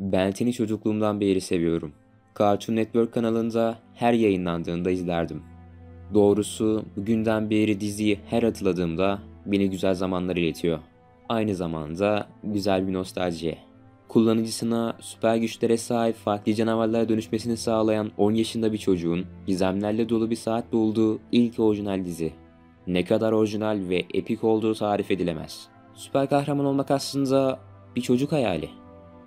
Ben Ten'i çocukluğumdan beri seviyorum. Cartoon Network kanalında her yayınlandığında izlerdim. Doğrusu bugünden beri diziyi her hatırladığımda beni güzel zamanlar iletiyor. Aynı zamanda güzel bir nostalji. Kullanıcısına süper güçlere sahip farklı canavarlara dönüşmesini sağlayan 10 yaşında bir çocuğun gizemlerle dolu bir saat bulduğu ilk orijinal dizi. Ne kadar orijinal ve epik olduğu tarif edilemez. Süper kahraman olmak aslında bir çocuk hayali.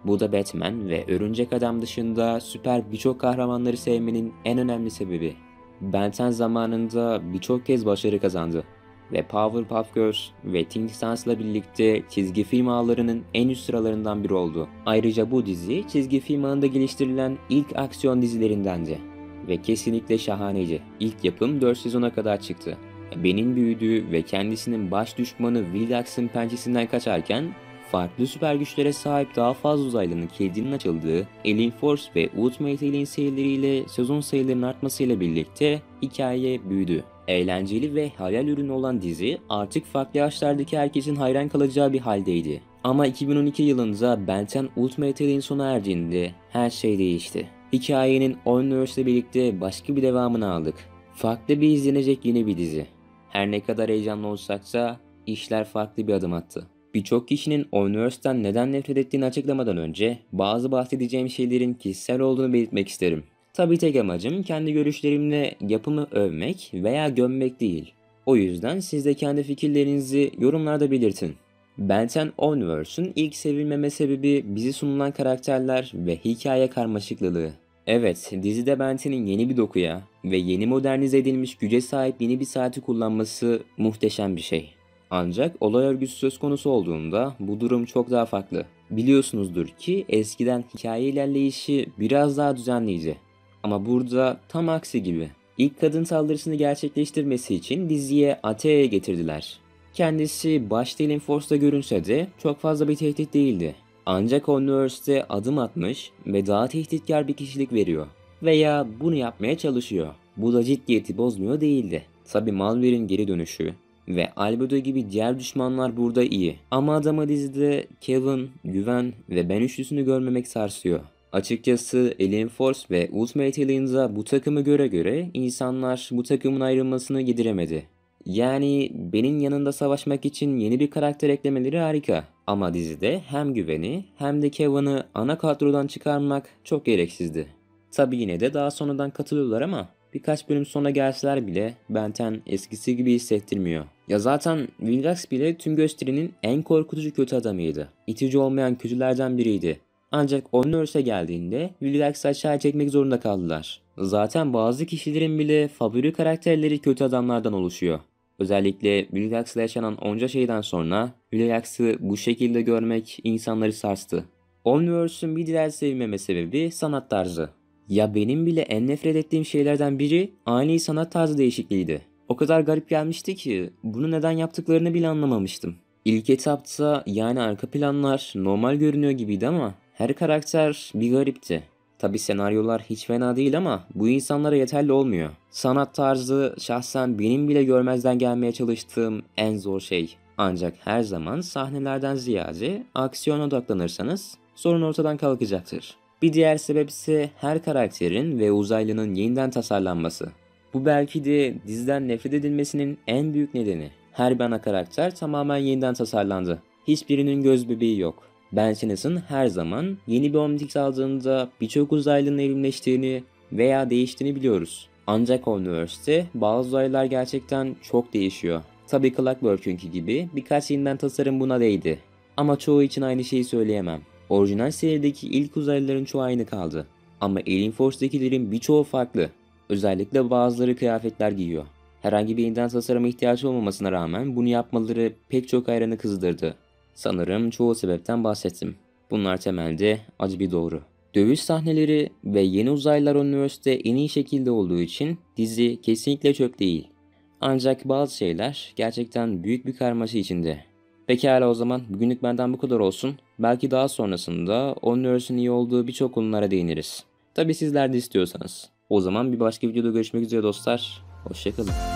Bu da Batman ve Örümcek Adam dışında süper birçok kahramanları sevmenin en önemli sebebi. Ben 10 zamanında birçok kez başarı kazandı ve Powerpuff Girls ve Teen Titans'la birlikte çizgi film ağlarının en üst sıralarından biri oldu. Ayrıca bu dizi çizgi film ağında geliştirilen ilk aksiyon dizilerindendi ve kesinlikle şahaneydi. İlk yapım 4 sezona kadar çıktı. Benim büyüdüğü ve kendisinin baş düşmanı Vilgax'ın pençesinden kaçarken farklı süper güçlere sahip daha fazla uzaylının kilidinin açıldığı Alien Force ve Ultimate Alien serileriyle sezon sayılarının artmasıyla birlikte hikaye büyüdü. Eğlenceli ve hayal ürünü olan dizi artık farklı yaşlardaki herkesin hayran kalacağı bir haldeydi. Ama 2012 yılında Ben 10 Ultimate Alien sona erdiğinde her şey değişti. Hikayenin Omniverse ile birlikte başka bir devamını aldık. Farklı bir izlenecek yeni bir dizi. Her ne kadar heyecanlı olsak da işler farklı bir adım attı. Birçok kişinin Omniverse'den neden nefret ettiğini açıklamadan önce bazı bahsedeceğim şeylerin kişisel olduğunu belirtmek isterim. Tabii tek amacım kendi görüşlerimle yapımı övmek veya gömmek değil. O yüzden siz de kendi fikirlerinizi yorumlarda belirtin. Ben 10 Omniverse'ün ilk sevilmeme sebebi bizi sunulan karakterler ve hikaye karmaşıklığı. Evet, dizide Ben 10'in yeni bir dokuya ve yeni modernize edilmiş güce sahip yeni bir saati kullanması muhteşem bir şey. Ancak olay örgüsü söz konusu olduğunda bu durum çok daha farklı. Biliyorsunuzdur ki eskiden hikaye ilerleyişi biraz daha düzenliydi. Ama burada tam aksi gibi. İlk kadın saldırısını gerçekleştirmesi için diziye Atea'yı getirdiler. Kendisi başta Alien Force'da görünse de çok fazla bir tehdit değildi. Ancak Omniverse'de adım atmış ve daha tehditkar bir kişilik veriyor. Veya bunu yapmaya çalışıyor. Bu da ciddiyeti bozmuyor değildi. Tabi Malware'in geri dönüşü ve Albedo gibi diğer düşmanlar burada iyi. Ama adama dizide Kevin, Güven ve Ben üçlüsünü görmemek sarsıyor. Açıkçası Alien Force ve Ultimate Alien'da bu takımı göre insanlar bu takımın ayrılmasını yediremedi. Yani benim yanında savaşmak için yeni bir karakter eklemeleri harika. Ama dizide hem Güven'i hem de Kevin'i ana kadrodan çıkarmak çok gereksizdi. Tabi yine de daha sonradan katılıyorlar ama birkaç bölüm sonra gelseler bile Ben 10 eskisi gibi hissettirmiyor. Ya zaten Vilgax bile tüm gösterinin en korkutucu kötü adamıydı. İtici olmayan kötülerden biriydi. Ancak Omniverse'e geldiğinde Vilgax'ı aşağı çekmek zorunda kaldılar. Zaten bazı kişilerin bile favori karakterleri kötü adamlardan oluşuyor. Özellikle Vilgax'la yaşanan onca şeyden sonra Vilgax'ı bu şekilde görmek insanları sarstı. Omniverse'ün bir diğer sevmeme sebebi sanat tarzı. Ya benim bile en nefret ettiğim şeylerden biri ani sanat tarzı değişikliğiydi. O kadar garip gelmişti ki bunu neden yaptıklarını bile anlamamıştım. İlk etapta yani arka planlar normal görünüyor gibiydi ama her karakter bir garipti. Tabi senaryolar hiç fena değil ama bu insanlara yeterli olmuyor. Sanat tarzı şahsen benim bile görmezden gelmeye çalıştığım en zor şey. Ancak her zaman sahnelerden ziyade aksiyona odaklanırsanız sorun ortadan kalkacaktır. Bir diğer sebep ise her karakterin ve uzaylının yeniden tasarlanması. Bu belki de diziden nefret edilmesinin en büyük nedeni. Her bir ana karakter tamamen yeniden tasarlandı. Hiçbirinin göz bebeği yok. Ben Sinnas'ın her zaman yeni bir Omnitrix aldığında birçok uzaylının evrimleştiğini veya değiştiğini biliyoruz. Ancak Omniverse'te bazı uzaylılar gerçekten çok değişiyor. Tabii Clockwork'ünki gibi birkaç yeniden tasarım buna değdi. Ama çoğu için aynı şeyi söyleyemem. Orijinal serideki ilk uzaylıların çoğu aynı kaldı. Ama Alien Force'dakilerin birçoğu farklı. Özellikle bazıları kıyafetler giyiyor. Herhangi bir yeniden tasarıma ihtiyaç olmamasına rağmen bunu yapmaları pek çok hayranı kızdırdı. Sanırım çoğu sebepten bahsettim. Bunlar temelde acı bir doğru. Dövüş sahneleri ve yeni uzaylılar üniversitede en iyi şekilde olduğu için dizi kesinlikle çöp değil. Ancak bazı şeyler gerçekten büyük bir karmaşa içinde. Pekala o zaman bugünlük benden bu kadar olsun. Belki daha sonrasında Omniverse'ün iyi olduğu birçok konulara değiniriz. Tabi sizler de istiyorsanız. O zaman bir başka videoda görüşmek üzere dostlar. Hoşçakalın.